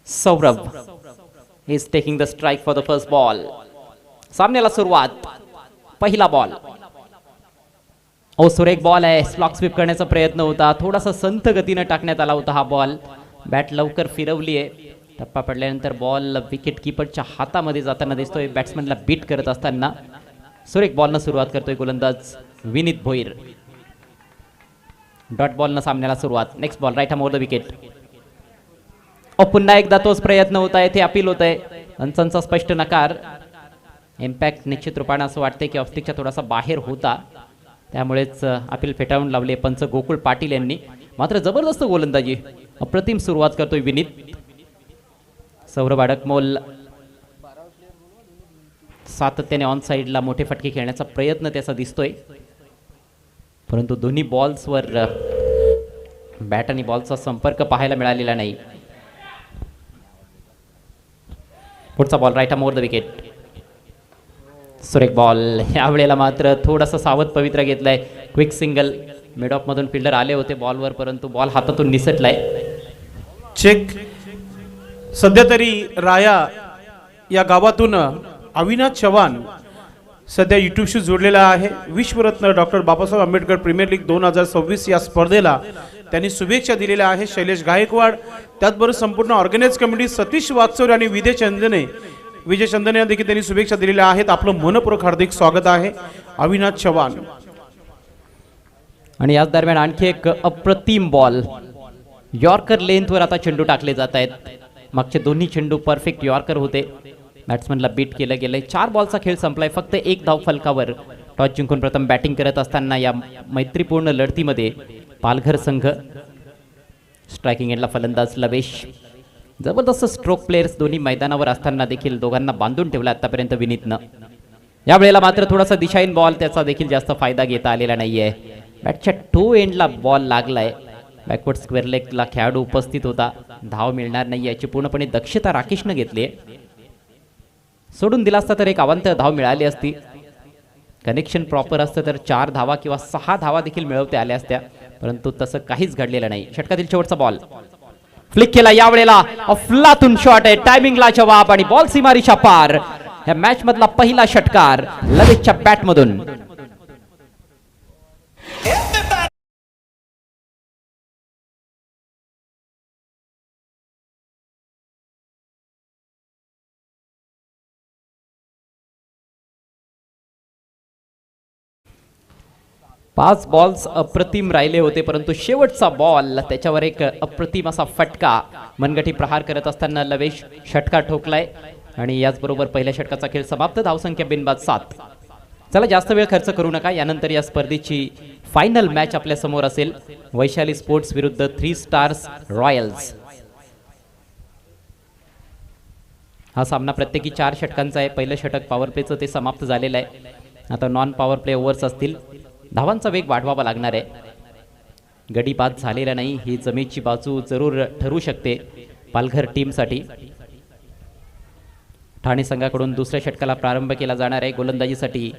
Saurabh is taking the strike for the first ball. सामन्याला सुरुवात. पहिला बॉल. सुरेख बॉल आहे. स्लॉक स्वीप करण्याचा प्रयत्न होता. थोडासा संथ गतीने टाकण्यात आला होता हा बॉल. बॅट लवकर फिरवली आहे. टप्पा पडल्यानंतर बॉल विकेट कीपरच्या हातामध्ये जाताना दिसतोय. बॅट्समनला बीट करत असताना सुरेख बॉलनं सुरुवात करतोय गोलंदाज विनीत भोईर. डॉट बॉलनं सामन्याला सुरुवात. Next ball right more the wicket. पुन्हा एकदा तोच प्रयत्न होत आहे. ते अपील होत आहे. अंचांचा स्पष्ट नकार. इम्पॅक्ट निश्चित रूपाने असं वाटतंय की ऑफस्टिकच्या थोडासा बाहेर होता, त्यामुळेच अपील फेटाळून लावले पंच गोकुळ पाटील यांनी. मात्र जबरदस्त गोलंदाजी, अप्रतिम सुरुवात करतोय विनीत. सौरभ अडकमोल सातत्याने ऑन साइडला मोठे फटके खेळण्याचा प्रयत्न त्याचा दिसतोय, परंतु दोन्ही बॉल्सवर बॅट आणि बॉलचा संपर्क पाहायला मिळालेला नाही. पुढचा ball right more the wicket. सुरेख बॉल. यावेळेला मात्र थोडासा सावध पवित्रा घेतलाय. Quick single. मिड ऑफ मधून फिल्डर आले होते बॉलवर, परंतु बॉल हातातून निसटलाय. चेक. सध्या तरी राया या गावातून अविनाश चव्हाण सध्या यूट्यूबशी जोडलेला आहे. Vishwaratna doctor Babasaheb Ambedkar premier league 2026 या स्पर्धेला त्यांनी शुभेच्छा दिलेल्या आहे. शैलेश गायकवाड, त्याचबरोबर संपूर्ण ऑर्गनाइज कमिटी, सतीश वागचौरे आणि विजय चंदने देखील त्यांनी शुभेच्छा दिलेल्या आहेत. आपलं मनपूर्वक हार्दिक स्वागत आहे अविनाश चव्हाण. आणि याच दरम्यान आणखी एक अप्रतिम बॉल. यॉर्कर लेंथवर आता चेंडू टाकले जात आहेत. मागचे दोन्ही चेंडू परफेक्ट यॉर्कर होते. बॅट्समनला बीट केलं गेलंय. 4 बॉलचा खेळ संपलाय. फक्त 1 धाव फलकावर. टॉस जिंकून प्रथम बॅटिंग करत असताना या मैत्रीपूर्ण लढतीमध्ये पालघर संघ. स्ट्रायकिंग एंडला फलंदाज लवेश. जबरदस्त स्ट्रोक प्लेयर्स दोन्ही मैदानावर असताना देखील दोघांना बांधून ठेवला आतापर्यंत विनीतनं. यावेळेला मात्र थोडासा दिशाहीन बॉल, त्याचा देखील जास्त फायदा घेता आलेला नाहीये. बॅटच्या टो एंडला बॉल लागलाय. बॅकवर्ड स्क्वेअर लेगला खेळाडू उपस्थित होता. धाव मिळणार नाही याची पूर्णपणे दक्षता राकेशनं घेतली. सोडून दिला असता तर एक अवांतर धाव मिळाली असती. कनेक्शन प्रॉपर असतं तर 4 धावा किंवा 6 धावा देखील मिळवते आल्या असत्या, परंतु तसं काहीच घडलेलं नाही. षटकातील शेवटचा बॉल फ्लिक केला. यावेळेला अफलातून शॉट आहे. टायमिंगला जवाब आणि बॉल सीमारीच्या पार. या मॅच मधला पहिला षटकार लवेशच्या बॅट मधून. पाच बॉल्स अप्रतिम राहिले होते, परंतु शेवटचा बॉल त्याच्यावर एक अप्रतिम असा फटका. मनगटी प्रहार करत असताना लवेश षटकार ठोकलाय आणि याचबरोबर पहिल्या षटकाचा खेळ समाप्त. धावसंख्या बिनबाद 7. चला जास्त वेळ खर्च करू नका. यानंतर या स्पर्धेची फायनल मॅच आपल्या समोर असेल. वैशाली स्पोर्ट्स विरुद्ध 3 स्टार्स रॉयल्स. हा सामना प्रत्येकी 4 षटकांचा आहे. पहिलं षटक पॉवर प्लेचं ते समाप्त झालेलं आहे. आता नॉन पॉवर प्ले ओव्हर्स असतील. धावांचा वेग वाढवावा लागणार आहे. गडी बाद झालेला नाही ही जमेची बाजू जरूर ठरू शकते पालघर टीमसाठी. ठाणे संघाकडून दुसऱ्या षटकाला प्रारंभ केला जाणार आहे. गोलंदाजीसाठी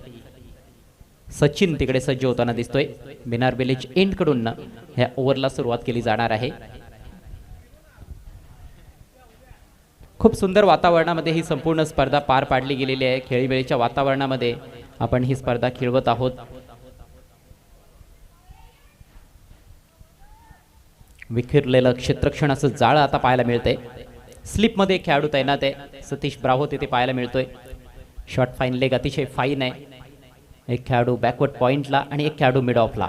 सचिन तिकडे सज्ज होताना दिसतोय. बिनार विलेज एंड कडून ह्या ओव्हरला सुरुवात केली जाणार आहे. खूप सुंदर वातावरणामध्ये ही संपूर्ण स्पर्धा पार पाडली गेलेली आहे. खेळीमेळीच्या वातावरणामध्ये आपण ही स्पर्धा खेळवत आहोत. विखिरलेलं क्षेत्रक्षणाचं जाळं आता पाहायला मिळतंय. स्लिपमध्ये खेळाडू तैनात आहे. सतीश ब्राव्हो तिथे पाहायला मिळतोय. शॉर्ट फाईन लेग अतिशय फाईन आहे. एक खेळाडू बॅकवर्ड पॉइंटला आणि एक खेळाडू मिड ऑफला.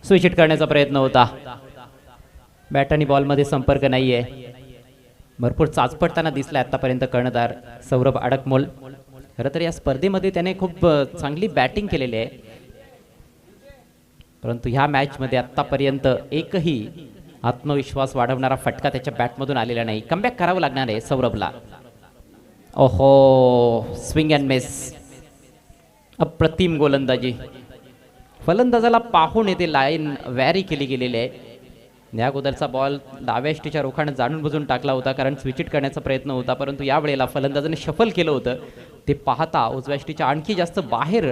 स्विच हिट करण्याचा प्रयत्न होता. बॅट आणि बॉलमध्ये संपर्क नाहीये. भरपूर चाचपडताना दिसला आतापर्यंत कर्णधार सौरभ अडकमोल. खरं तर या स्पर्धेमध्ये त्याने खूप चांगली बॅटिंग केलेली आहे, परंतु ह्या मॅचमध्ये आत्तापर्यंत एकही आत्मविश्वास वाढवणारा फटका त्याच्या बॅटमधून आलेला नाही. कमबॅक करावं लागणार आहे सौरभला. Swing and miss. अप्रतिम गोलंदाजी. फलंदाजाला पाहून येते लाईन वॅरी केली गेलेली आहे. या अगोदरचा बॉल डाव्या यष्टीच्या रोखाने जाणून बुजून टाकला होता, कारण स्विच हिट करण्याचा प्रयत्न होता, परंतु यावेळेला फलंदाजाने शफल केलं होतं. ते पाहता उजव्या यष्टीच्या आणखी जास्त बाहेर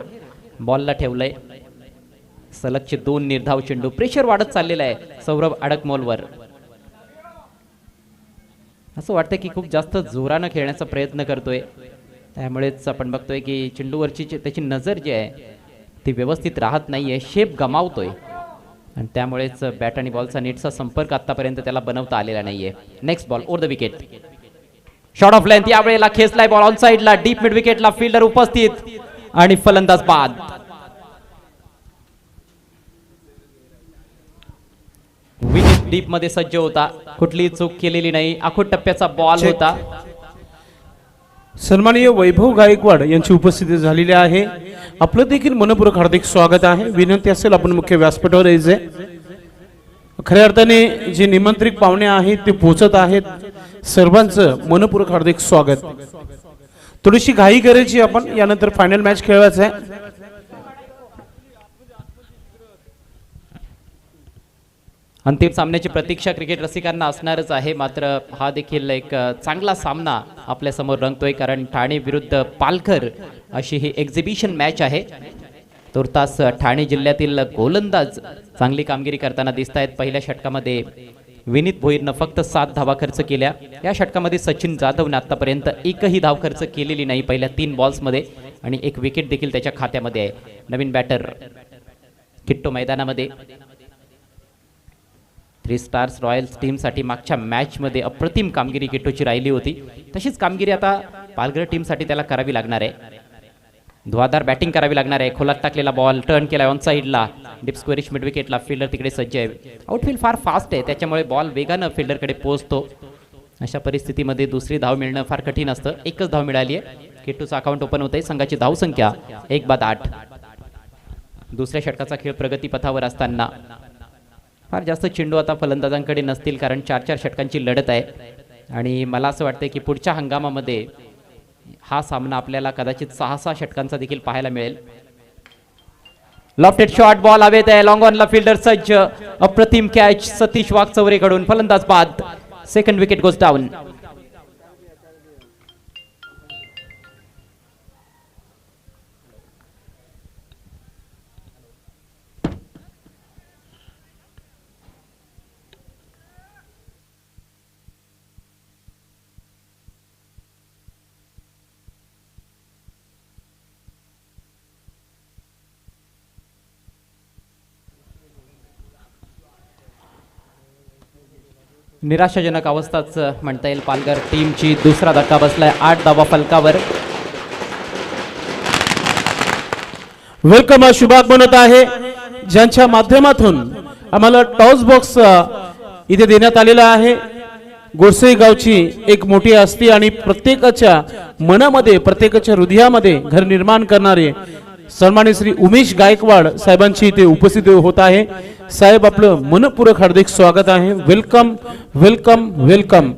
बॉलला ठेवलंय. सलगचे 2 निर्धाव चेंडू. प्रेशर वाढत चाललेलं आहे सौरभ अडकमोलवर. असं वाटतं की खूप जास्त जोरानं खेळण्याचा प्रयत्न करतोय, त्यामुळेच आपण बघतोय की चेंडूवरची त्याची नजर जी आहे ती व्यवस्थित राहत नाहीये, शेप गमावतोय आणि त्यामुळेच बॅट आणि बॉलचा नीटचा संपर्क आतापर्यंत त्याला बनवता आलेला नाहीये. Next ball over the wicket, shot of length, यावेळेला खेचलाय बॉल ऑन साइडला, डीप मिड विकेटला फिल्डर उपस्थित आणि फलंदाज बाद. विकेट डीप मध्ये सज्ज होता, कुठलीही चूक केलेली नाही, आखूड टप्प्याचा बॉल होता. सन्माननीय वैभव गायकवाड यांची उपस्थिती झालेली आहे. आपलं देखील मनपूर्वक हार्दिक स्वागत आहे. विनंती असेल आपण मुख्य व्यासपीठावर यायचे. खऱ्या अर्थाने जे निमंत्रित पाहुणे आहेत ते पोहोचत आहेत, सर्वांचं मनपूर्वक हार्दिक स्वागत. थोडीशी घाई करायची आपण, यानंतर फायनल मॅच खेळवायचं आहे. अंतिम सामन्याची प्रतीक्षा क्रिकेट रसिकांना असणारच आहे, मात्र हा देखील एक चांगला सामना आपल्या समोर रंगतोय, कारण ठाणे विरुद्ध पालघर अशी ही एक्झिबिशन मॅच आहे. तुर्तास ठाणे जिल्ह्यातील गोलंदाज चांगली कामगिरी करताना दिसत आहेत. पहिल्या षटकामध्ये विनीत भोईरनं फक्त 7 धावा खर्च केल्या. या षटकामध्ये सचिन जाधवने आतापर्यंत एकही धाव खर्च केलेली नाही पहिल्या 3 बॉल्समध्ये, आणि 1 विकेट देखील त्याच्या खात्यामध्ये आहे. नवीन बॅटर किट्टो मैदानामध्ये. 3 स्टार्स रॉयल्स टीमसाठी मागच्या मॅचमध्ये अप्रतिम कामगिरी किट्टोची राहिली होती, तशीच कामगिरी आता पालघर टीमसाठी त्याला करावी लागणार आहे. धुवाधार बॅटिंग करावी लागणार आहे. खोलात टाकलेला बॉल टर्न केला ऑन साइडला, डीप स्क्वेअरिश मिड विकेटला, फिल्डर तिकडे सज्ज आहे. आउटफील्ड फार फास्ट आहे, त्याच्यामुळे बॉल वेगानं फिल्डरकडे पोहोचतो. अशा परिस्थितीमध्ये दुसरी धाव मिळणं फार कठीण असतं. 1च धाव मिळाली आहे. किट्टूचं अकाउंट ओपन होतंय. संघाची धावसंख्या 1/8. दुसऱ्या षटकाचा खेळ प्रगतीपथावर असताना फार जास्त चेंडू आता फलंदाजांकडे नसतील, कारण 4-4 षटकांची लढत आहे. आणि मला असं वाटतं की पुढच्या हंगामामध्ये हा सामना आपल्याला कदाचित 6-6 षटकांचा देखील पाहायला मिळेल. लॉफ्टेड शॉट, बॉल हवेत आहे, लॉंग ऑनला फिल्डर सज्ज, अप्रतिम कॅच सतीश वाघचौरेकडून, फलंदाज बाद. Second wicket goes down. निराशाजनक अवस्थाच म्हणता येईल पालघर टीमची. दुसरा धक्का बसलाय, 8 धावा फलकावर. वेलकम शुभागमन होत आहे, ज्यांच्या माध्यमातून आम्हाला टॉस बॉक्स इथे देण्यात आलेला आहे. गोरसे गावची एक मोठी हस्ती आणि प्रत्येकाच्या मनामध्ये, प्रत्येकाच्या हृदयामध्ये घर निर्माण करणारे सन्माननीय श्री उमेश गायकवाड साहेबांची इथे उपस्थिती होत आहे. साहेब, आपलं मनपूर्वक हार्दिक स्वागत आहे. Welcome welcome welcome.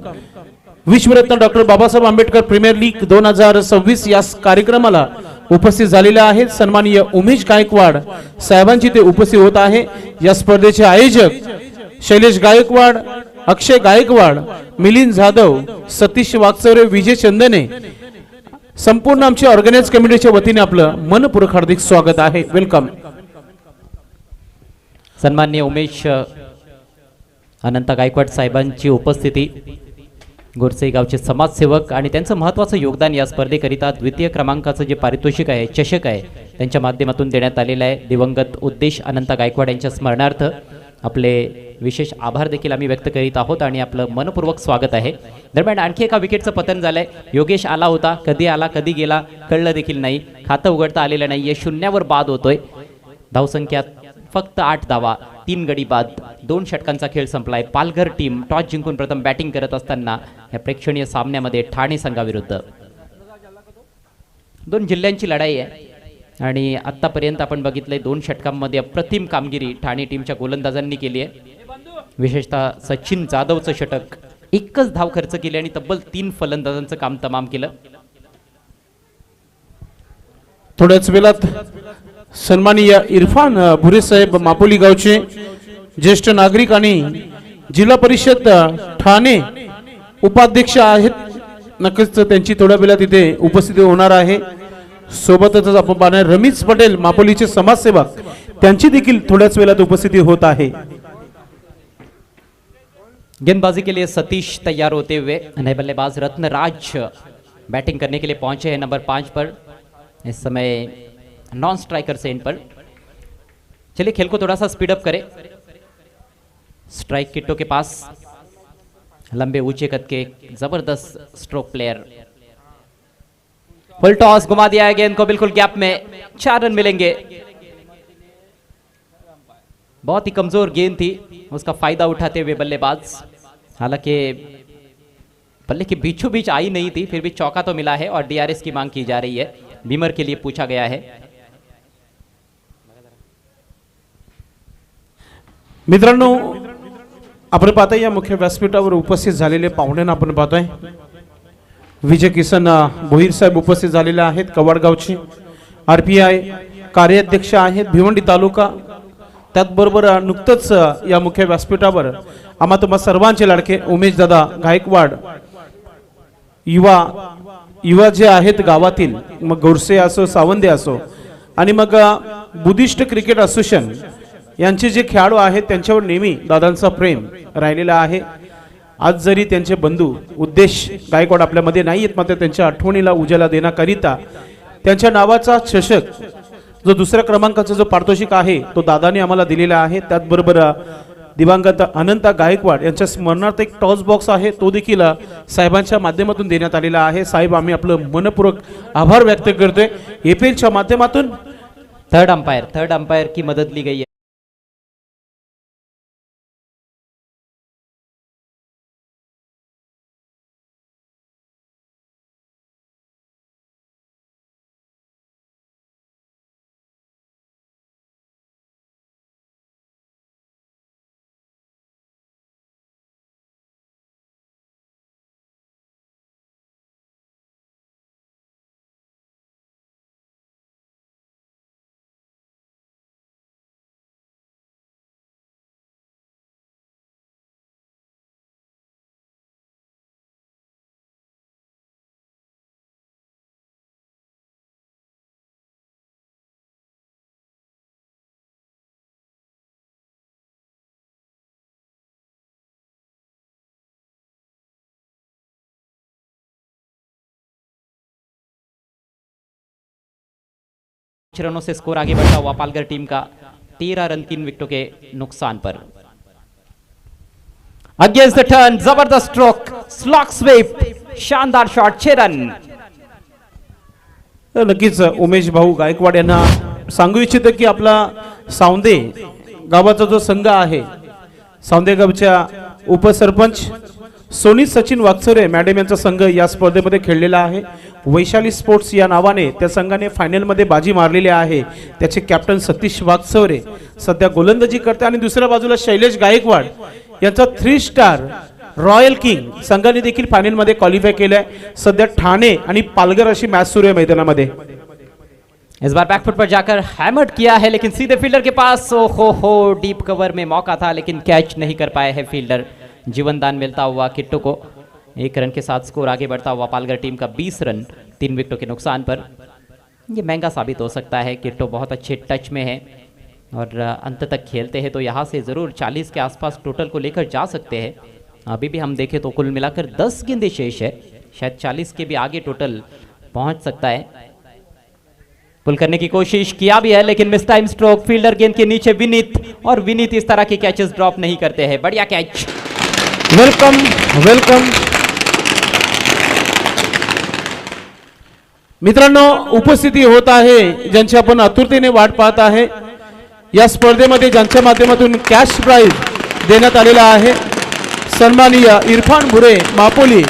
Vishwaratna doctor Babasaheb Ambedkar premier league 2026 या कार्यक्रमाला उपस्थित झालेले आहेत. सन्माननीय उमेश गायकवाड साहेबांची ते उपस्थित होत आहे. या स्पर्धेचे आयोजक शैलेश गायकवाड, अक्षय गायकवाड, मिलिंद जाधव, सतीश वाघचौरे, विजय चंदने, संपूर्ण आमच्या ऑर्गनाइज कमिटीच्या वतीने आपलं मनपूर्वक हार्दिक स्वागत आहे. वेलकम. सन्माननीय उमेश अनंत गायकवाड साहेबांची उपस्थिती, गोरसे गावचे समाजसेवक आणि त्यांचं महत्त्वाचं योगदान या स्पर्धेकरिता द्वितीय क्रमांकाचं जे पारितोषिक आहे, चषक आहे, त्यांच्या माध्यमातून देण्यात आलेलं आहे. दिवंगत उद्देश अनंत गायकवाड यांच्या स्मरणार्थ आपले विशेष आभार देखील आम्ही व्यक्त करीत आहोत आणि आपलं मनपूर्वक स्वागत आहे. दरम्यान आणखी एका विकेटचं पतन झालंय. योगेश आला होता, कधी आला कधी गेला कळलं देखील नाही. खातं उघडता आलेलं नाहीये, 0वर बाद होतोय. धावसंख्या फक्त 8 धावा, 3 गडी बाद. 2 षटकांचा खेळ संपलाय. पालघर टीम टॉस जिंकून प्रथम बॅटिंग करत असताना या प्रेक्षणीय सामन्यामध्ये ठाणे संघाविरुद्ध 2 जिल्ह्यांची लढाई आहे. आणि आतापर्यंत आपण बघितलंय 2 षटकांमध्ये अप्रतिम कामगिरी ठाणे टीमच्या गोलंदाजांनी केली आहे. विशेषतः सचिन जाधवचं षटक, 1च धाव खर्च केली आणि तब्बल 3 फलंदाजांचं काम तमाम केलं. थोड्याच वेळात सन्माननीय इरफान भुरे साहेब मापोली गावचे ज्येष्ठ नागरिक आणि जिल्हा परिषद ठाणे उपाध्यक्ष आहेत, नक्कीच त्यांची थोड्या वेळात इथे उपस्थिती होणार आहे. सोबतच आपण पाहणार रमेश पटेल मापोलीचे समाजसेवक, त्यांची देखील थोड्याच वेळात उपस्थिती होत आहे. गेंदबाजी के लिए सतीश तैयार होते हुए, नए बल्लेबाज रत्नराज बैटिंग करने के लिए पहुंचे हैं नंबर 5 पर। इस समय नॉन स्ट्राइकर से इन पर। चलिए खेल को थोड़ा सा स्पीड अप करें। स्ट्राइक किट्टो के पास लंबे ऊंचे कद के जबरदस्त स्ट्रोक प्लेयर। फुल टॉस घुमा दिया है गेंद को बिल्कुल गैप में, 4 रन मिलेंगे। बहुत ही कमजोर गेंद थी, उसका फायदा उठाते हुए बल्लेबाज। हालांकि बल्ले के बीचों बीच आई नहीं थी, फिर भी चौका तो मिला है और डीआरएस की मांग की जा रही है। बीमर के लिए पूछा गया है। मित्रांनो, आपण पाहताय या मुख्य व्यासपीठावर उपस्थित झालेले पाहुण्यांना आपण पाहतोय विजय किसन भोईर साहेब उपस्थित झालेले आहेत, कवाडगावचे आरपीआय कार्याध्यक्ष आहेत भिवंडी तालुका। त्याचबरोबर नुकतंच या मुख्य व्यासपीठावर आम्हा तुम्हा सर्वांचे लाडके उमेश दादा गायकवाड युवा जे आहेत गावातील, मग गोरसे असो सावंदे असो आणि मग बुद्धिस्ट क्रिकेट असोसिएशन यांचे जे खेळाडू आहेत त्यांच्यावर नेहमी दादांचा प्रेम राहिलेला आहे। आज जरी त्यांचे बंधू उद्देश गायकवाड आपल्यामध्ये नाही आहेत, मात्र त्यांच्या आठवणीला उजाला देण्याकरिता त्यांच्या नावाचा चषक जो दुसऱ्या क्रमांकाचा जो पारितोषिक आहे तो दादाने आम्हाला दिलेला आहे। त्याचबरोबर दिवंगत अनंता गायकवाड यांच्या स्मरणार्थ एक टॉस बॉक्स आहे, तो देखील साहेबांच्या माध्यमातून देण्यात आलेला आहे। साहेब, आम्ही आपलं मनपूर्वक आभार व्यक्त करतोय एपीएलच्या माध्यमातून। थर्ड अंपायर की मदद ली गई है। रनों से स्कोर आगे बढ़ता हुआ पालघर टीम का 13 रन 3 विकेटों के नुकसान पर। अगेंस्ट द टर्न, जबरदस्त स्ट्रोक, स्लॉक स्वीप, शानदार शॉट, 6 रन। नक्कीच उमेश भाऊ गायकवाड यांना सांगू इच्छितो की आपला सावंदे गावाचा जो संघ आहे, सावंदे गावच्या उपसरपंच सोनी सचिन वागचोरे मॅडम यांचा संघ या स्पर्धेमध्ये खेळलेला आहे। वैशाली स्पोर्ट्स या नावाने त्या संघाने फायनलमध्ये बाजी मारलेली आहे। त्याचे कॅप्टन सतीश वागचोरे सध्या गोलंदाजी करते आणि दुसऱ्या बाजूला शैलेश गायकवाड यांचा 3 स्टार रॉयल किंग संघाने देखील फायनलमध्ये क्वालिफाय केले आहे। सध्या ठाणे आणि पालघर अशी मॅच सुरू आहे मैदानामध्ये। इस बार बैकफुट पर जाकर हैमर्ड किया है, लेकिन सीधे फील्डर के पास, ओ हो डीप कवर में मौका था लेकिन कैच नहीं कर पाए है फील्डर। जीवनदान मिलता हुआ किट्टू को, 1 रन के साथ स्कोर आगे बढ़ता हुआ पालघर टीम का 20 रन 3 विकेटों के नुकसान पर। ये महंगा साबित हो सकता है। किट्टू बहुत अच्छे टच में है और अंत तक खेलते हैं तो यहाँ से ज़रूर 40 के आसपास टोटल को लेकर जा सकते हैं। अभी भी हम देखें तो कुल मिलाकर 10 गेंदें शेष है, शायद 40 के भी आगे टोटल पहुँच सकता है। पुल करने की कोशिश किया भी है लेकिन मिस टाइम स्ट्रोक, फील्डर गेंद के नीचे विनीत, और विनीत इस तरह के कैचेस ड्रॉप नहीं करते हैं। बढ़िया कैच, वेलकम वेलकम। मित्रांनो, उपस्थिती होत आहे ज्यांची आपण आतुरतेने वाट पाहत आहे। या स्पर्धेमध्ये ज्यांच्या माध्यमातून कॅश प्राइज देण्यात आलेला आहे, सन्माननीय इरफान भुरे मापोली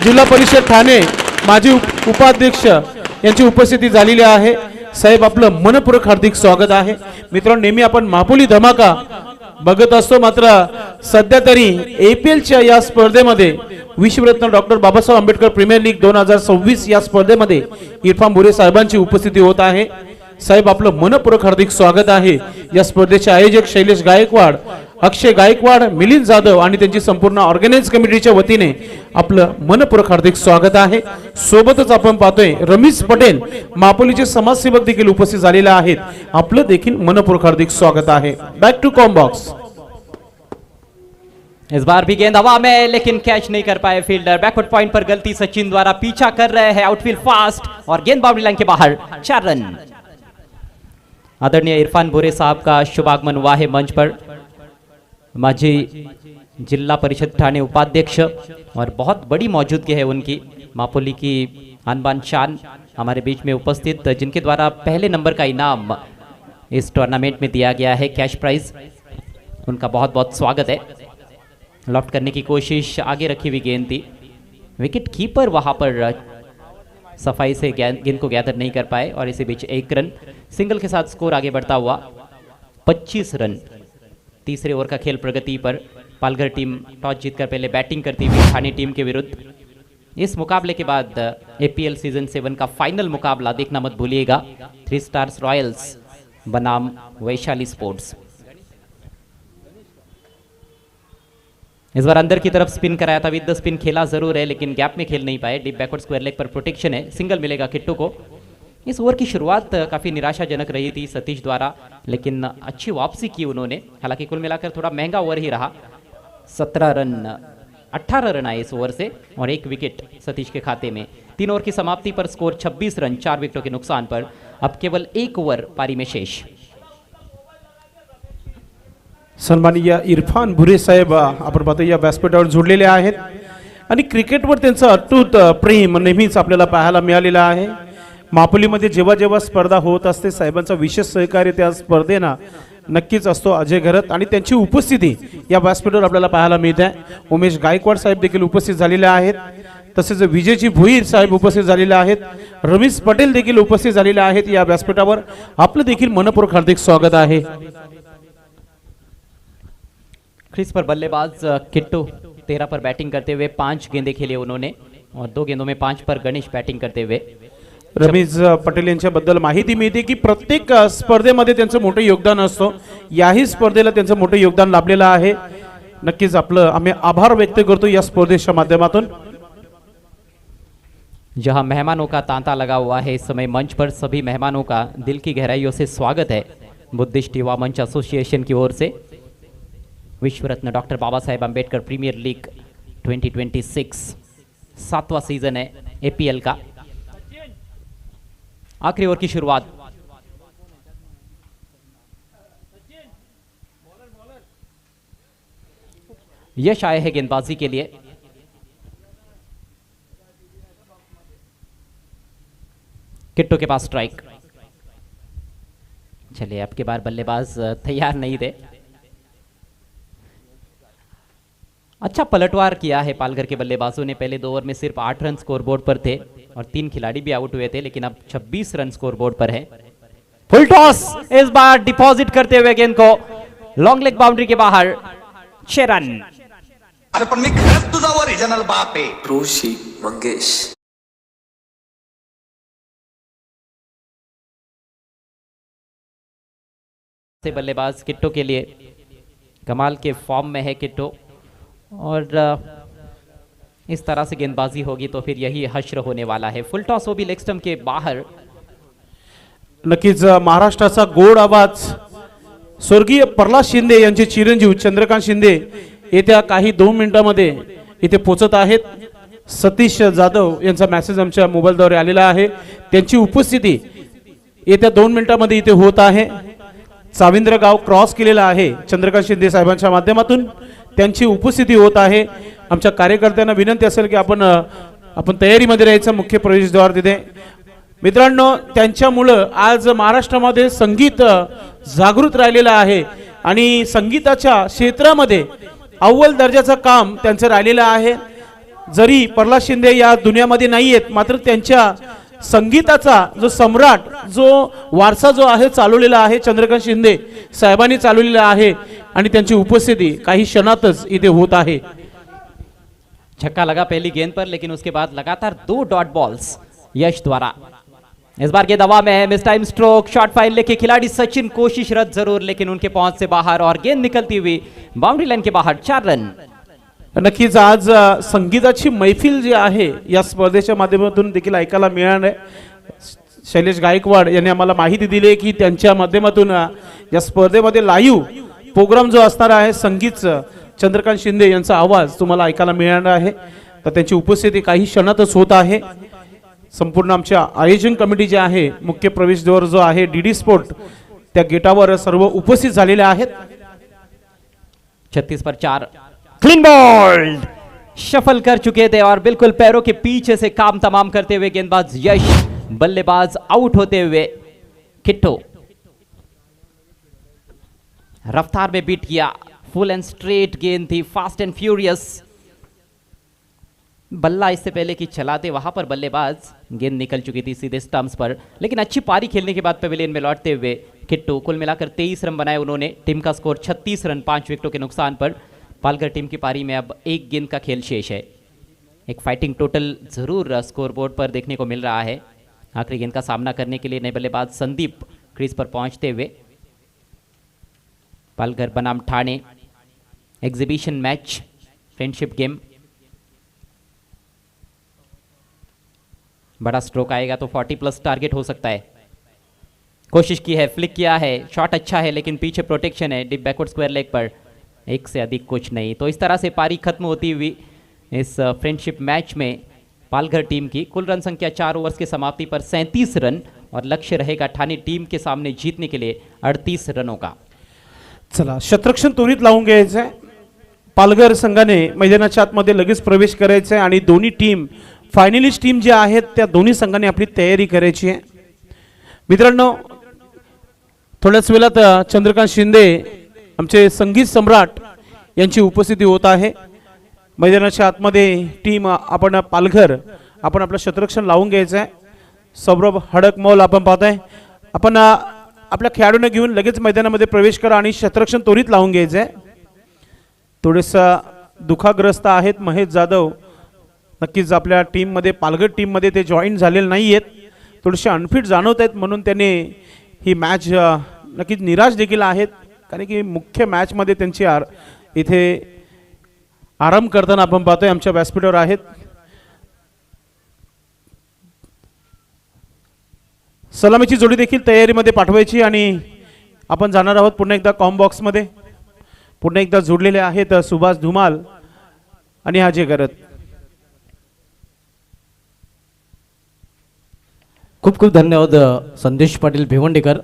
जिल्हा परिषद ठाणे माजी उपाध्यक्ष यांची उपस्थिती झालेली आहे। साहेब, आपलं मनपूर्वक हार्दिक स्वागत आहे। मित्रांनो, नेहमी आपण मापोली धमाका बघत असतो, मात्र सध्या तरी एपीएलच्या या स्पर्धेमध्ये Vishwaratna doctor Babasaheb Ambedkar premier league 2026 या स्पर्धेमध्ये इरफान भुरे साहेबांची उपस्थिती होत आहे। साहेब, आपलं मनपूर्वक हार्दिक स्वागत आहे। या स्पर्धेचे आयोजक शैलेश गायकवाड, अक्षय गायकवाड, मिलिंद जाधव आणि त्यांची संपूर्ण ऑर्गनाइज कमिटीच्या वतीने आपलं मनपूर्वक हार्दिक स्वागत आहे। सोबतच आपण पाहतोय रमेश पटेल मापोलीचे समाजसेवक देखील उपस्थित झालेले आहेत, आपलं देखील मनपूर्वक हार्दिक स्वागत आहे। Back to comm box. इस बार भी गेंद हवा में लेकिन कैच नहीं कर पाए फील्डर। बैकवर्ड पॉइंट पर गलती सचिन द्वारा, पीछा कर रहे हैं आउटफील्ड फास्ट और गेंद बाउंड्री लाइन के बाहर, 4 रन। आदरणीय इरफान भूरे साहब का शुभागमन हुआ है मंच पर। माजी जिला परिषद ठाणे उपाध्यक्ष और बहुत बड़ी मौजूदगी है उनकी, मापोली की आन बान शान हमारे बीच में उपस्थित, जिनके द्वारा पहले नंबर का इनाम इस टूर्नामेंट में दिया गया है, कैश प्राइज। उनका बहुत बहुत स्वागत है। लॉफ्ट करने की कोशिश, आगे रखी हुई गेंद थी, विकेट कीपर वहां पर सफाई से गेंद को गैदर नहीं कर पाए और इसी बीच 1 रन। सिंगल के साथ स्कोर आगे बढ़ता हुआ 25 रन। तीसरे ओवर का खेल प्रगति पर। पालघर टीम टॉस जीतकर पहले बैटिंग करती हुई ठाणे टीम के विरुद्ध। इस मुकाबले के बाद एपीएल सीजन 7 का फाइनल मुकाबला देखना मत भूलिएगा, 3 स्टार्स रॉयल्स बनाम वैशाली स्पोर्ट्स। इस बार अंदर की तरफ स्पिन कराया था, विद द स्पिन खेला जरूर है लेकिन गैप में खेल नहीं पाए। डीप बैकवर्ड स्क्वायर लेग पर प्रोटेक्शन है, सिंगल मिलेगा किट्टू को। इस ओवर की शुरुआत काफ़ी निराशाजनक रही थी सतीश द्वारा, लेकिन अच्छी वापसी की उन्होंने। हालांकि कुल मिलाकर थोड़ा महंगा ओवर ही रहा। 17 रन 18 रन आए इस ओवर से और 1 विकेट सतीश के खाते में। 3 ओवर की समाप्ति पर स्कोर 26 रन 4 विकेटों के नुकसान पर। अब केवल 1 ओवर पारी में शेष। सन्माननीय इरफान भुरे साहेब आपण पाहतो या व्यासपीठावर जोडलेले आहेत आणि क्रिकेटवर त्यांचं अटूट प्रेम नेहमीच आपल्याला पाहायला मिळालेलं आहे। मापोलीमध्ये जेव्हा जेव्हा स्पर्धा होत असते साहेबांचा विशेष सहकार्य त्या स्पर्धेना नक्कीच असतो अजय घरत आणि त्यांची उपस्थिती या व्यासपीठावर आपल्याला पाहायला मिळते। उमेश गायकवाड साहेब देखील उपस्थित झालेले आहेत, तसेच विजयजी भोईर साहेब उपस्थित झालेले आहेत, रमेश पटेल देखील उपस्थित झालेले आहेत या व्यासपीठावर। आपलं देखील मनपूर्वक हार्दिक स्वागत आहे। क्रीज पर बल्लेबाज किट्टू 13 पर बैटिंग करते हुए 5 गेंदें खेले उन्होंने और 2 गेंदों में 5 पर गणेश बैटिंग करते हुए। रमेश पटेल यांच्याबद्दल माहिती मिळते की प्रत्येक स्पर्धेमध्ये त्यांचं मोठं योगदान असतो, याही स्पर्धेला त्यांचं मोठं योगदान लाभलेलं आहे। नक्कीच आपलं आम्ही आभार व्यक्त करतो या स्पर्धेच्या माध्यमातून। जहां मेहमानों का तांता लगा हुआ है इस समय मंच पर, सभी मेहमानों का दिल की गहराइयों से स्वागत है बुद्धिस्ट युवा मंच एसोसिएशन की ओर से। विश्व रत्न doctor Baba Saheb Ambedkar premier league 2026 7वां season है एपीएल का। आखिरी ओवर की शुरुआत। यश आए हैं गेंदबाजी के लिए। किट्टू के पास स्ट्राइक। चलिए अब की बार बल्लेबाज तैयार नहीं थे। अच्छा पलटवार किया है पालघर के बल्लेबाजों ने। पहले 2 ओवर में सिर्फ 8 रन स्कोरबोर्ड पर थे और 3 खिलाड़ी भी आउट हुए थे, लेकिन अब 26 रन स्कोरबोर्ड पर है। फुल टॉस, इस बार डिपॉजिट करते हुए गेंद को लॉन्ग लेग बाउंड्री के बाहर, 6 रन। अरे पण मी खरंच तुझा ओरिजिनल बाप आहे। ऋषी मंगेश। से बल्लेबाज किट्टू के लिए कमाल के फॉर्म में है किट्टू, और इस तरह से गेंदबाजी होगी तो फिर यही हश्र होने वाला है। फुल टॉस वो भी लेग स्टंप के बाहर। नक्कीच महाराष्ट्राचा गोड आवाज स्वर्गीय प्रल्हाद शिंदे यांचे चिरंजीव चंद्रकांत शिंदे येत्या काही 2 मिनिटांमध्ये इथे पोहोचत आहेत। सतीश जाधव यांचा मेसेज आमच्या मोबाईलद्वारे आलेला आहे, त्यांची उपस्थिती येत्या 2 मिनिटांमध्ये इथे होत आहे। चाविंद्र गाव क्रॉस केलेला आहे चंद्रकांत शिंदे साहेबांच्या माध्यमातून, त्यांची उपस्थिती होत आहे। आमच्या कार्यकर्त्यांना विनंती असेल की आपण तयारीमध्ये राहायचं। मुख्य प्रवेशद्वार तिथे मित्रांनो, त्यांच्यामुळं आज महाराष्ट्रामध्ये संगीत जागृत राहिलेलं आहे आणि संगीताच्या क्षेत्रामध्ये अव्वल दर्जाचं काम त्यांचं राहिलेलं आहे। जरी प्रल्हाद शिंदे या दुनियामध्ये नाही आहेत, मात्र त्यांच्या संगीताचा जो सम्राट, जो वारसा जो आहे चालवलेला आहे चंद्रकांत शिंदे साहेबांनी चालवलेला आहे आणि त्यांची उपस्थिती काही क्षणातच इथे होत आहे। छक्का लगा पहली गेंद पर, लेकिन उसके बाद लगातार 2 डॉट बॉल्स यश द्वारा। इस बार गेंद हवा में है, miss time stroke, shot fine लेके खिलाड़ी सचिन कोशिश रद्द जरूर, लेकिन उनके पहुंच से बाहर और गेंद निकलती हुई बाउंड्री लाइन के बाहर, 4 रन। नक्कीच आज संगीताची मैफिल जी आहे या स्पर्धेच्या माध्यमातून देखील ऐकायला मिळाले। शैलेश गायकवाड यांनी आम्हाला माहिती दिली की त्यांच्या माध्यमातून या स्पर्धेमध्ये लाईव्ह प्रोग्राम जो असणार आहे संगीत चंद्रकांत शिंदे यांचा आवाज तुम्हाला ऐकायला मिळणार आहे. तर त्यांची उपस्थिती काही क्षणातच होत आहे. संपूर्ण आमच्या आयोजन कमिटी जे आहे, मुख्य प्रवेशद्वार जो आहे डीडी स्पोर्ट, त्या गेटावर सर्व उपस्थित झालेले आहेत. 36 पर 4 क्लीन बॉल शफल कर चुके थे और बिल्कुल पैरों के पीछे से काम तमाम करते हुए गेंदबाज यश, बल्लेबाज आउट होते हुए किट्टो रफ्तार में बीट किया. फुल एंड स्ट्रेट गेंद थी, फास्ट एंड फ्यूरियस. बल्ला इससे पहले कि चलाते वहां पर बल्लेबाज गेंद निकल चुकी थी सीधे स्टंप्स पर, लेकिन अच्छी पारी खेलने के बाद पवेलियन में लौटते हुए किट्टू कुल मिलाकर 23 रन बनाए उन्होंने. टीम का स्कोर 36 रन 5 विकेटों के नुकसान पर. पालघर टीम की पारी में अब एक गेंद का खेल शेष है. एक फाइटिंग टोटल जरूर स्कोर बोर्ड पर देखने को मिल रहा है. आखिरी गेंद का सामना करने के लिए नए बल्लेबाज संदीप क्रीज पर पहुंचते हुए. पालघर बनाम Thane exhibition match, friendship game. बड़ा स्ट्रोक आएगा तो 40+ टारगेट हो सकता है. कोशिश की है, फ्लिक किया है, शॉट अच्छा है लेकिन पीछे प्रोटेक्शन है डिप बैकवर्ड स्क्वायर लेग पर. एक से अधिक कुछ नहीं. तो इस तरह से पारी खत्म होती हुई इस फ्रेंडशिप मैच में पालघर टीम की कुल रन संख्या 4 ओवर्स की समाप्ति पर 37 रन और लक्ष्य रहेगा ठाणे टीम के सामने जीतने के लिए 38 रनों का. चला, शतरक्षण त्वरित लावून घ्यायचं आहे. पालघर संघाने मैदानाच्या आतमध्ये लगेच प्रवेश करायचा आहे आणि दोन्ही टीम फायनलिस्ट टीम जे आहेत त्या दोन्ही संघाने आपली तयारी करायची आहे. मित्रांनो, थोड्याच वेळात चंद्रकांत शिंदे आमचे संगीत सम्राट यांची उपस्थिती होत आहे. मैदानाच्या आतमध्ये टीम आपण पालघर आपण आपलं शतरक्षण लावून घ्यायचं आहे. सौरभ हडकमौल आपण पाहताय. आपण आपल्या खेळाडूंना घेऊन लगेच मैदानामध्ये प्रवेश करा आणि शतरक्षण त्वरित लावून घ्यायचं आहे. थोडेसा दुखाग्रस्त आहेत महेश जाधव. नक्कीच आपल्या टीममध्ये पालघर टीममध्ये ते जॉईन झालेले नाही आहेत. थोडेसे अनफिट जाणवत आहेत म्हणून त्याने ही मॅच नक्कीच निराश देखील आहेत, कारण की मुख्य मॅचमध्ये त्यांची इथे आराम करताना आपण पाहतोय आमच्या व्यासपीठावर आहेत. सलामीची जोडी देखील तयारीमध्ये पाठवायची आणि आपण जाणार आहोत पुन्हा एकदा कॉम बॉक्समध्ये. पुन्हा एकदा जोडलेले आहेत सुभाष धुमाल आणि अजय गरत. खूप खूप धन्यवाद संदेश पाटील भिवंडीकर.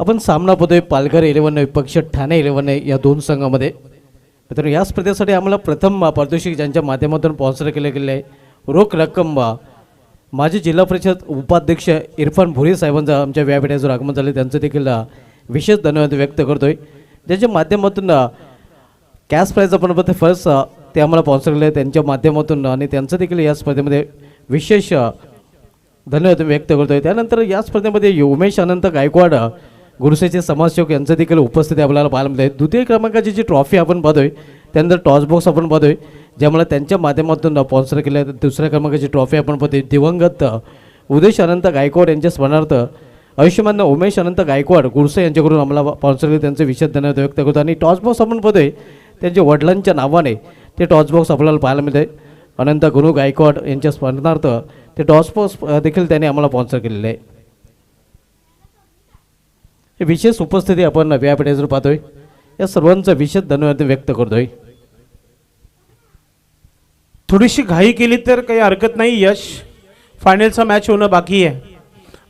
आपण सामना पाहतोय पालघर 11 विपक्ष ठाणे 11 या दोन संघामध्ये. तर या स्पर्धेसाठी आम्हाला प्रथम पारितोषिक ज्यांच्या माध्यमातून स्पॉन्सर केले गेले आहे, रोख रक्कम माजी जिल्हा परिषद उपाध्यक्ष इरफान भुरी साहेबांचं आमच्या व्यापीठावर आगमन झाले, त्यांचं देखील विशेष धन्यवाद व्यक्त करतोय. ज्यांच्या माध्यमातून कॅश प्राईज आपण बघतो फर्स्ट ते आम्हाला स्पॉन्सर केले त्यांच्या माध्यमातून आणि त्यांचं देखील या स्पर्धेमध्ये विशेष धन्यवाद व्यक्त करतोय. त्यानंतर या स्पर्धेमध्ये उमेश अनंत गायकवाड गुरुसेचे समाजसेवक यांचं देखील उपस्थिती आपल्याला पाहायला मिळते. द्वितीय क्रमांकाची जी ट्रॉफी आपण पाहतोय, त्यानंतर टॉस बॉक्स आपण पाहतोय ज्यामुळे त्यांच्या माध्यमातून स्पॉन्सर केले. दुसऱ्या क्रमांकाची ट्रॉफी आपण पाहतोय दिवंगत उदेश अनंत गायकवाड यांच्या स्मरणार्थ आयुष्यमान उमेश अनंत गायकवाड गुरुसे यांच्याकडून आम्हाला स्पॉन्सर केले, त्यांचे विशेष धन्यवाद व्यक्त करतो. आणि टॉस बॉक्स आपण पाहतोय त्यांच्या वडिलांच्या नावाने ते टॉस बॉक्स आपल्याला पाहायला मिळते. अनंत गुरु गायकवाड यांच्या स्मरणार्थ ते टॉस बॉक्स देखील त्यांनी आम्हाला स्पॉन्सर केलेले आहे. हे विशेष उपस्थिती आपण व्यापीठावर पाहतोय. या सर्वांचा विशेष धन्यवाद व्यक्त करतोय. थोडीशी घाई केली तर काही हरकत नाही. यश फायनलचा मॅच होणं बाकी आहे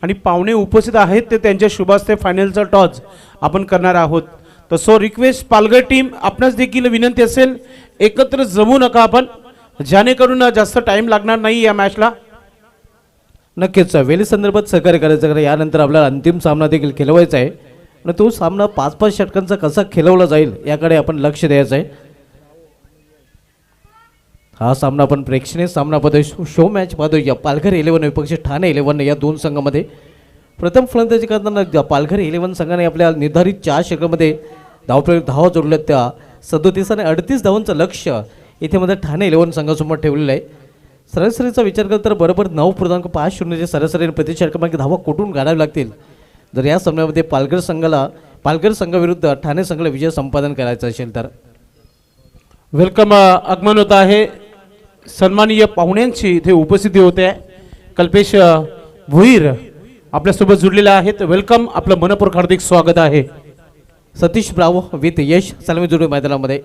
आणि पाहुणे उपस्थित आहेत, ते त्यांच्या शुभास्ते फायनलचा टॉस आपण करणार आहोत. तर सो रिक्वेस्ट पालघर टीम, आपणास देखील विनंती असेल एकत्र जमू नका आपण, जेणेकरून जास्त टाइम लागणार नाही या मॅचला. नक्कीच वेळी संदर्भात सहकार्य करायचं, कारण यानंतर आपल्याला अंतिम सामना देखील खेळवायचा आहे आणि तो सामना 5-5 षटकांचा कसा खेळवला जाईल याकडे आपण लक्ष द्यायचं आहे. हा सामना आपण प्रेक्षणीय सामना पाहतोय, शो मॅच पाहतोय. या पालघर 11 विपक्ष ठाणे 11 या दोन संघामध्ये प्रथम फलंदाजी करताना पालघर 11 संघाने आपल्या निर्धारित 4 षटकामध्ये धावा जोडल्या. त्या 37 आणि 38 धावांचं लक्ष्य इथे मध्ये ठाणे 11 संघासमोर ठेवलेलं आहे. सरासरीचा विचार केला तर बरोबर 9.50चे सरासरीने प्रति षटकांमागे धावा कुठून काढावे लागतील जर या सामन्यामध्ये पालघर संघाविरुद्ध ठाणे संघाला विजय संपादन करायचा असेल तर. वेलकम आगमन होत आहे. सन्माननीय पाहुण्यांची इथे उपस्थिती होते. कल्पेश भोईर आपल्यासोबत जुडलेले आहेत. वेलकम, आपलं मनपूर्वक हार्दिक स्वागत आहे. सतीश ब्रावो विथ यश सलामी जोडी मैदानामध्ये.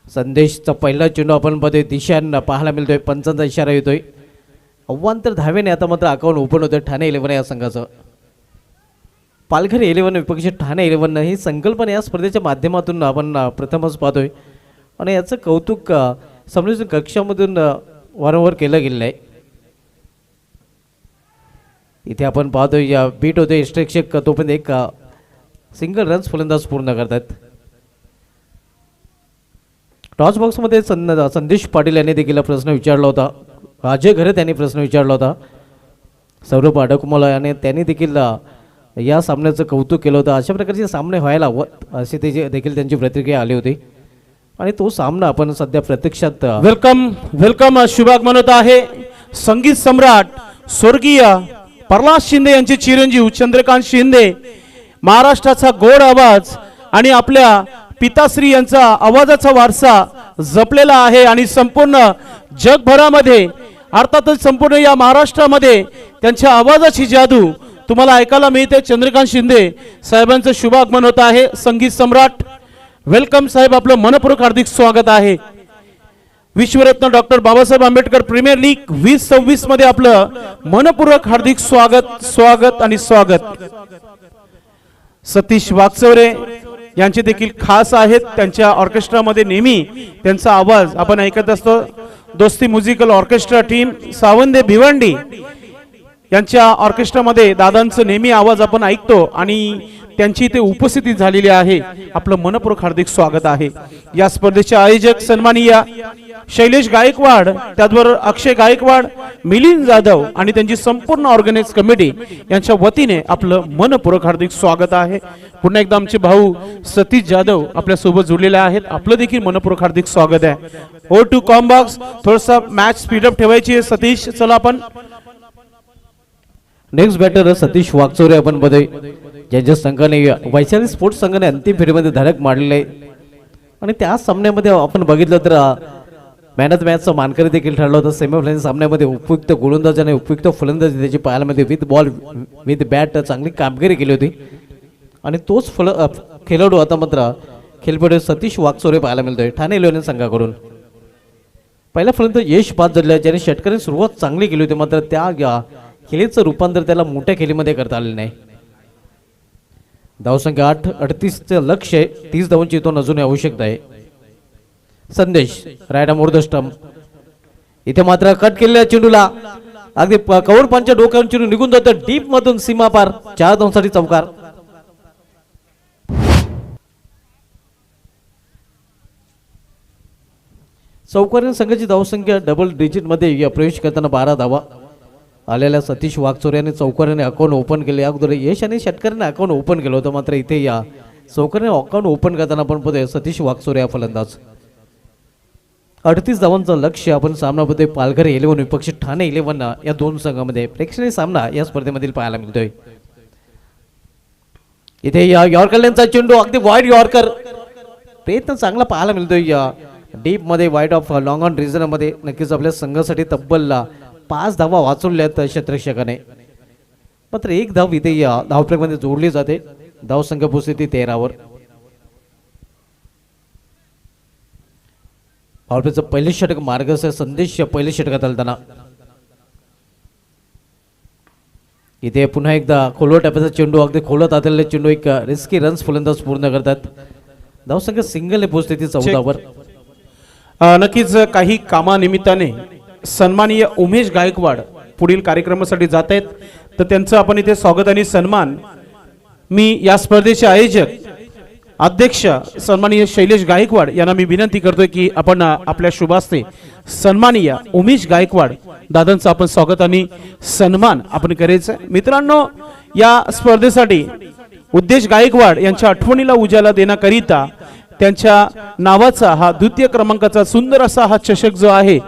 संदेशचा पहिला चेंडू आपण बघतोय दिशांना पाहायला मिळतोय. पंचांचा इशारा येतोय. अव्वांतर धावेने आता मात्र अकाउंट ओपन होतोय ठाणे 11 या संघाचं. पालघर 11 विपक्ष ठाणे 11 ही संकल्पना या स्पर्धेच्या माध्यमातून आपण प्रथमच पाहतोय आणि याचं कौतुक संयोजन कक्षामधून वारंवार केलं गेलेलं आहे. इथे आपण पाहतोय या बीट होते इष्टरक्षक तोपर्यंत एक सिंगल रन्स फलंदाज पूर्ण करतात. टॉस बॉक्समध्ये संदेश पाटील यांनी देखील प्रश्न विचारला होता. अजय घरे त्यांनी प्रश्न विचारला होता. सौरभ अडकुमला याने त्यांनी देखील या सामन्याचं कौतुक केलं होतं. अशा प्रकारचे सामने व्हायला हवं अशी देखील त्यांची प्रतिक्रिया आली होती आणि तो सामना आपण सध्या प्रत्यक्षात वेलकम शुभागमन होत आहे. संगीत सम्राट स्वर्गीय प्रल्हाद शिंदे यांचे चिरंजीव चंद्रकांत शिंदे, महाराष्ट्राचा गोड आवाज आणि आपल्या पिताश्री यांचा आवाजाचा वारसा जपलेला आहे आणि संपूर्ण जगभरामध्ये अर्थातच संपूर्ण या महाराष्ट्रामध्ये त्यांच्या आवाजाची जादू तुम्हाला ऐकायला मिळते. चंद्रकांत शिंदे साहेबांचं शुभागमन होत आहे. संगीत सम्राट वेलकम साहेब, आपलं मनपूर्वक हार्दिक स्वागत आहे. Vishwaratna doctor Babasaheb Ambedkar premier league 2026 मध्ये आपलं मनपूर्वक हार्दिक स्वागत आणि स्वागत. सतीश वागचौरे यांचे देखील खास आहेत. त्यांच्या ऑर्केस्ट्रामध्ये नेहमी त्यांचा आवाज आपण ऐकत असतो. दोस्ती म्युझिकल ऑर्केस्ट्रा टीम सावंदे भिवंडी यांच्या ऑर्केस्ट्रामध्ये दादांचं नेहमी आवाज आपण ऐकतो आणि त्यांची इथे उपस्थिती झालेली आहे. आपलं मनपूर्वक हार्दिक स्वागत आहे. या स्पर्धेचे आयोजक सन्माननीय शैलेश गायकवाड, त्याचबरोबर अक्षय गायकवाड, मिलिंद जाधव आणि त्यांची संपूर्ण ऑर्गनाइज कमिटी यांच्या वतीने आपलं मनपूर्वक हार्दिक स्वागत आहे. पुन्हा एकदा आमचे भाऊ सतीश जाधव आपल्या सोबत जोडलेले आहेत. आपलं देखील मनपूर्वक हार्दिक स्वागत आहे. ओ टू कॉम्बॉक्स थोडसा मॅच स्पीडअप ठेवायची आहे. सतीश, चला आपण नेक्स्ट बॅटर सतीश वागचौरे आपण बघतोय ज्यांच्या संघाने वैशाली स्पोर्ट्स संघाने अंतिम फेरीमध्ये धडक मारलेली आहे आणि त्या सामन्यामध्ये आपण बघितलं तर मॅन ऑफ द मॅचचा मानकरी देखील ठरला होता. सेमीफायनल सामन्यामध्ये उपयुक्त गोलंदाज आणि उपयुक्त फलंदाजी त्याची पाहायला मध्ये विथ बॉल विथ बॅट चांगली कामगिरी केली होती आणि तोच खेळाडू आता मात्र खेळपडू सतीश वागचौरे पाहायला मिळतोय ठाणे 11 संघाकडून. पहिल्या फलंदाज यश बाद झाले ज्याने षटकाने सुरुवात चांगली केली होती मात्र त्या खेळीचं रूपांतर त्याला मोठ्या खेळीमध्ये करता आलेलं नाही. धावसंख्या 38चं लक्ष आहे. 30 धावांची तो अजूनही आवश्यकता आहे. संदेश रायडा मोर द स्टंप. इथे मात्र कट केलेल्या चेंडूला अगदी कव्हर पंच्या डोक्यावरून चेंडू निघून जातो डीप मधून सीमा पार. 4 धावांसाठी चौकार. चौकारीने संघाची धावसंख्या डबल डिजिट मध्ये प्रवेश करताना 12 धावा आलेल्या सतीश वागचौरे यांनी चौकारीने अकाउंट ओपन केले. अगोदर यश आणि षटकाराने अकाउंट ओपन केलं होतं मात्र इथे या चौकारीने अकाउंट ओपन करताना आपण पाहतोय सतीश वागचौरे हा फलंदाज. 38 धावांचं लक्ष आपण सामनामध्ये पालघर 11 विपक्ष ठाणे 11 या दोन संघांमध्ये प्रेक्षणीय सामना या स्पर्धेमधील पाहायला मिळतोय. इथे या यॉर्करचा चेंडू अगदी वाईड यॉर्कर प्रयत्न चांगला पाहायला मिळतोय. या डीप मध्ये wide off long on region मध्ये नक्कीच आपल्या संघासाठी तब्बल 5 धावा वाचवल्या आहेत क्षेत्ररक्षकाने मात्र 1 धाव इथे या धावफलकामध्ये जोडली जाते. धावसंख्या पोहोचली 13 वर. धावफलकाचं पहिले षटक मार्गस संदेश पहिले षटकात आलताना इथे पुन्हा एकदा खोलवर टप्प्याचा चेंडू अगदी खोलत आलेला चेंडू एक रिस्की रन्स फलंदाज पूर्ण करतात. धावसंख्या सिंगलने पोहोचते ती 14 वर. नक्कीच काही कामानिमित्ताने सन्माननीय उमेश गायकवाड पुढील कार्यक्रमासाठी जात आहेत तर त्यांचं आपण इथे स्वागत आणि सन्मान मी या स्पर्धेचे आयोजक अध्यक्ष सन्माननीय शैलेश गायकवाड यांना मी विनंती करतोय की आपण आपल्या शुभास्ते सन्माननीय उमेश गायकवाड दादांचं आपण स्वागत आणि सन्मान आपण करायचं. मित्रांनो, या स्पर्धेसाठी उद्देश गायकवाड यांच्या आठवणीला उजाला देण्याकरिता त्यांच्या नावाचा हा द्वितीय क्रमांकाचा सुंदर असा हा चषक जो आहे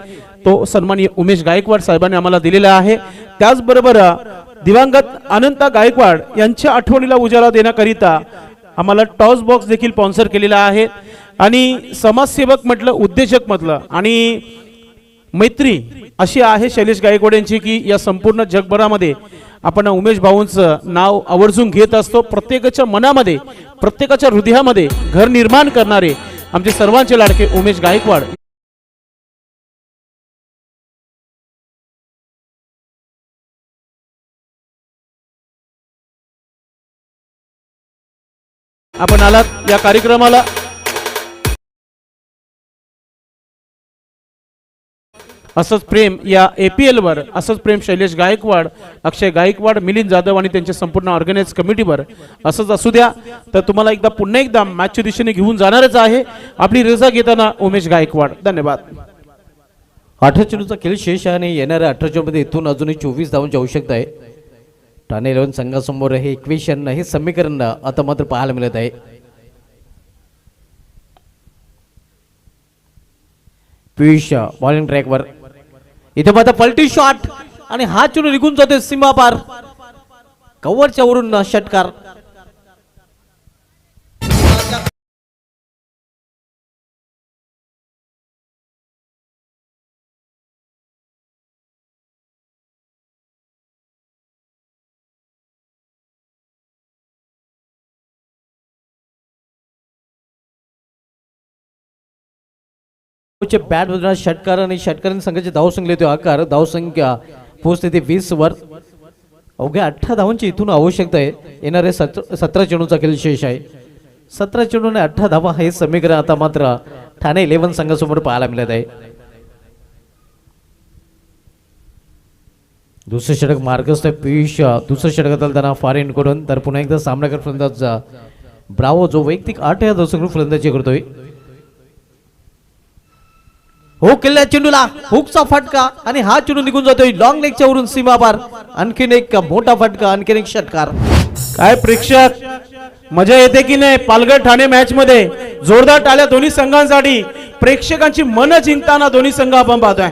तो सन्माननीय उमेश गायकवाड साहेबांनी आम्हाला दिलेला आहे. त्याचबरोबर दिवंगत अनंता गायकवाड यांच्या आठवणीला उजाळा देण्याकरिता आम्हाला टॉस बॉक्स देखील स्पॉन्सर केलेला आहे. आणि समाजसेवक म्हटलं, उद्योजक म्हटलं आणि मैत्री अशी आहे शैलेश गायकवाड यांची की या संपूर्ण जगभरामध्ये आपण उमेश भाऊंचं नाव आवर्जून घेत असतो. प्रत्येकाच्या मनामध्ये, प्रत्येकाच्या हृदयामध्ये घर निर्माण करणारे आमचे सर्वांचे लाडके उमेश गायकवाड. आपण आलात या कार्यक्रमाला. असंच प्रेम या APL वर, असंच प्रेम शैलेश गायकवाड, अक्षय गायकवाड, मिलिंद जाधव आणि त्यांच्या संपूर्ण ऑर्गनाइज कमिटीवर असंच असू द्या. तर तुम्हाला पुन्हा एकदा मॅचच्या दिशेने घेऊन जाणारच आहे. आपली रजा घेताना उमेश गायकवाड. धन्यवाद. 18 चेंडूचा खेळ शेष आहे आणि येणाऱ्या 18 चेंडूमध्ये इथून अजूनही 24 धावांची आवश्यकता आहे. ठाणे 11 संघासमोर हे इक्वेशन, हे समीकरण आता मात्र पाहायला मिळत आहे. पियुष बॉलिंग ट्रॅकवर, इथे मात्र पलटी शॉट आणि हा चेंडू निघून जातोय सीमा पार. कव्हरच्या वरून षटकार. बॅट बदलणार षटकार आणि षटकारांनी संघाचे धावसंख्या येतो आकार. धावसंख्या पोहोचते ते 20 वर. अवघ्या 18 धावांची इथून आवश्यकता आहे. येणारे 17 चेंडूचा खेळ शेष आहे. 17 चेंडू आणि 18 धावा हे समीकरण आता मात्र ठाणे 11 संघासमोर पाहायला मिळत आहे. दुसरे षटक मार्गस्थ पियुष दुसऱ्या षटकात त्यांना फॉरेन कडून. तर पुन्हा एकदा सामनाकर फलंदाज ब्रावो जो वैयक्तिक 8 या धावसंख्येवर फलंदाजी करतोय. हो केल्या चेंडूला हुकचा फटका आणि हा चेंडू निघून जातोय लॉंग लेगच्या वरून सीमा पार. आणखीन एक मोठा फटका, आणखीन एक षटकार. काय प्रेक्षक, मजा येते की नाही पालघर ठाणे मॅच मध्ये? जोरदार टाळ्या दोन्ही संघांसाठी. प्रेक्षकांची मन जिंकताना दोन्ही संघ आपण पाहतोय.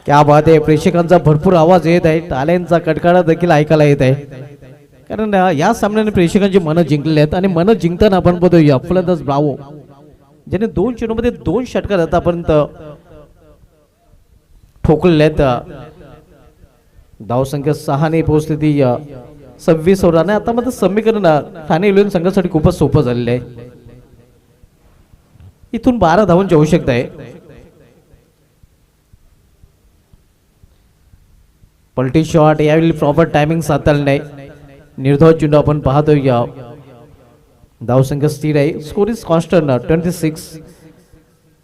क्या बात आहे. प्रेक्षकांचा भरपूर आवाज येत आहे. टाळ्यांचा कडकडाट देखील ऐकायला येत आहे. कारण या सामन्याने प्रेक्षकांची मन जिंकलेली आहेत आणि मन जिंकताना आपण बघतोय फलंदाज ब्रावो ज्याने 2 चेंडूमध्ये 2 षटकार आतापर्यंत ठोकलेले आहेत. धावसंख्या 6 ने पोहोचली ती 26 ओव्हर. आता मात्र समीकरण ठाणे 11 संघासाठी खूपच सोपं झालेलं आहे. इथून 12 धावांची आवश्यकता आहे. पलटी शॉट यावेळी प्रॉपर टायमिंग साधलेलं नाही. निर्धाव चेंडू आपण पाहतोय. धावसंख्या स्थिर आहे. Score is constant 26.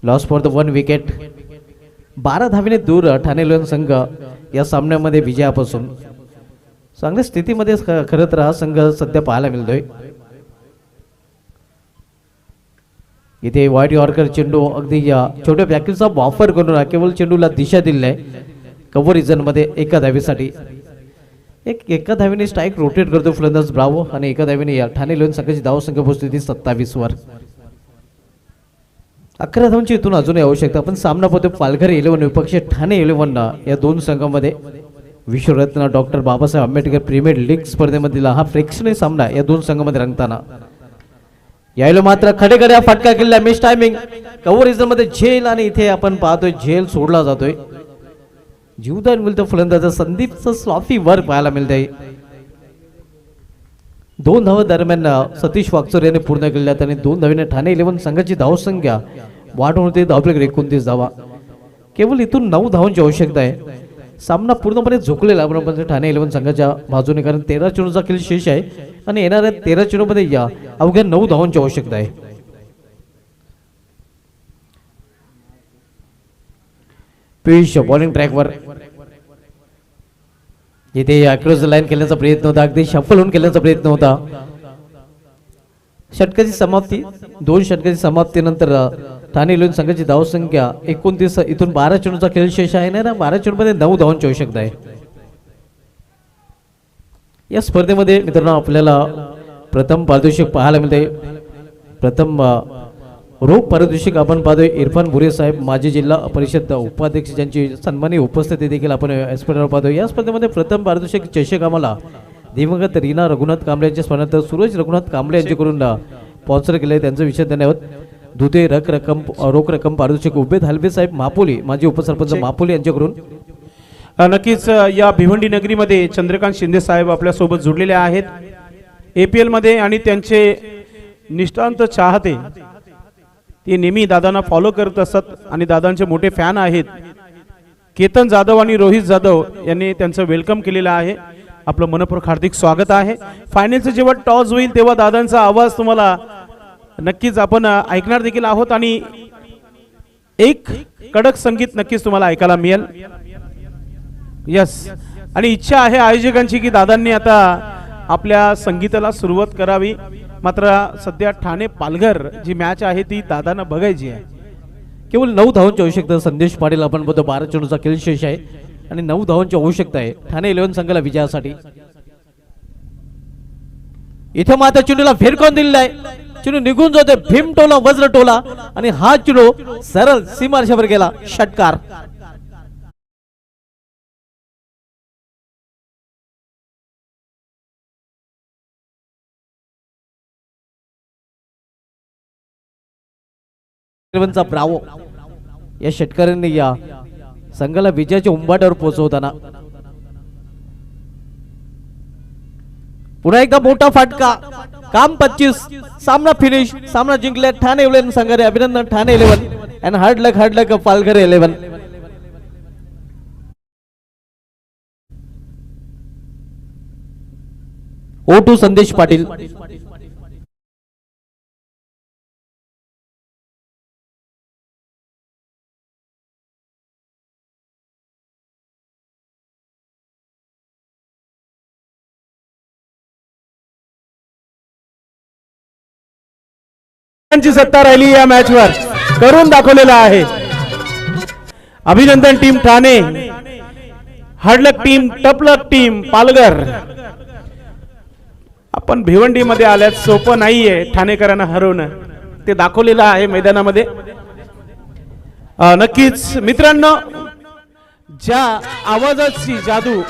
Loss for the 1 wicket. 12 धावेने दूर ठाणे 11 संघ या सामन्यामध्ये विजयापासून. चांगल्या स्थितीमध्ये खरं तर हा संघ सध्या पाहायला मिळतोय. इथे वाईट यॉर्कर चेंडू अगदी छोट्या पॅकेजचा वापर करून केवळ चेंडूला दिशा दिली आहे. कव्हर रिजन मध्ये एका धावेसाठी एका धावेने स्ट्राईक रोटेट करतो फलंदाज ब्रावो आणि एका धावेने ठाणे 11 संघाची धावसंख्या पोहोचली ती 27 वर. 11 धावांची इथून अजूनही आवश्यकता. आपण सामना पाहतो पालघर 11 विपक्ष ठाणे 11 या दोन संघांमध्ये. Vishwaratna doctor Babasaheb Ambedkar premier league स्पर्धेमधील हा प्रेक्षणीय सामना या दोन संघांमध्ये रंगताना. यायला मात्र खडेखड्या फटका केलेला मिस टायमिंग. कव्हर रिजन मध्ये झेल आणि इथे आपण पाहतोय झेल सोडला जातोय. जीवदान मिळतं फलंदाज संदीपचं स्लॉफी वर पाहायला मिळतंय. 2 धावा दरम्यान सतीश वागचोर याने पूर्ण केल्या आणि 2 धावेने ठाणे 11 संघाची धावसंख्या वाढवून होते धावपैकी 29 धावा. केवळ इथून 9 धावांची आवश्यकता आहे. सामना पूर्णपणे झुकलेला आपण ठाणे 11 संघाच्या बाजूने, कारण 13 चेंडूचा खेळ शेष आहे आणि येणाऱ्या 13 चेंडूमध्ये अवघ्या 9 धावांची आवश्यकता आहे. पियुष बॉलिंग ट्रॅकवर. इथे अक्रॉस लाईन खेळण्याचा प्रयत्न होता, अगदी शफल होऊन खेळण्याचा प्रयत्न होता. षटकाची समाप्ती, 2 षटकाची समाप्तीनंतर ठाणे 11 संघाची धावसंख्या 29. इथून 12 चेंडूचा खेळ शेष आहे ना. 12 चेंडूमध्ये 9 धावांची आवश्यकता आहे. या स्पर्धेमध्ये मित्रांनो आपल्याला प्रथम पारितोषिक पाहायला मिळते. प्रथम रोख पारितोषिक आपण पाहतोय इरफान बुरे साहेब माजी जिल्हा परिषद उपाध्यक्ष ज्यांची सन्माननीय उपस्थिती देखील आपण या स्पर्धेवर पाहतोय। या स्पर्धेमध्ये प्रथम पारितोषिक चषक आम्हाला दिवंगत रीना रघुनाथ कांबळे यांच्या स्मरणार्थ सूरज रघुनाथ कांबळे यांच्याकडून स्पॉन्सर केले, त्यांचं विशेष धन्यवाद। द्वितीय रोख रक्कम पारितोषिक उबेद हलवे साहेब मापोली माजी उपसरपंच मापोली यांच्याकडून। नक्कीच या भिवंडी नगरीमध्ये चंद्रकांत शिंदे साहेब आपल्या सोबत जुडलेले आहेत APL मध्ये आणि त्यांचे निष्ठावंत चाहते ते नेहमी दादांना फॉलो करत असतात आणि दादांचे मोठे फॅन आहेत। केतन जाधव आणि रोहित जाधव यांनी त्यांचं वेलकम केलेलं आहे, आपलं मनपूर्वक हार्दिक स्वागत आहे। फायनलचं जेव्हा टॉस होईल तेव्हा दादांचा आवाज तुम्हाला नक्कीच आपण ऐकणार देखील आहोत आणि एक कडक संगीत नक्कीच तुम्हाला ऐकायला मिळेल। यस, आणि इच्छा आहे आयोजकांची की दादांनी आता आपल्या संगीताला सुरुवात करावी, मात्र सध्या ठाणे पालघर जी मॅच आहे ती दादांना बघायची आहे। केवळ 9 धावांची आवश्यकता संदेश पाटील आपण बघतो 12 चेंडूचा खेळ शेष आहे आणि 9 धावांची आवश्यकता आहे ठाणे 11 संघाला विजयासाठी। इथे मात्र चेंडूला फेरकावून दिलेला आहे, चेंडू निघून जाते भीम टोला वज्र टोला आणि हा चेंडू सरळ सीमारेषेवर गेला, षटकार। ब्रावो या षटकारांनी या संघाला विजयाच्या उंबाट्यावर पोहोचवताना पुन्हा एकदा मोठा फटका, काम 25, सामना फिनिश, सामना जिंकले ठाणे 11 संघाने। अभिनंदन Thane 11 and hard luck Palghar 11। O2 संदेश पाटील, ची सत्ता राहिली या मॅच वर, करून दाखवलेला आहे। अभिनंदन टीम ठाणे, हार्डलक टीम, टपलक टीम पालघर। आपण भिवंडी मध्ये आल्यात, सोपं नाहीये ठाणेकरांना हरवणं, ते दाखवलेलं आहे मैदानामध्ये। नक्कीच मित्रांनो, ज्या आवाजाची जादू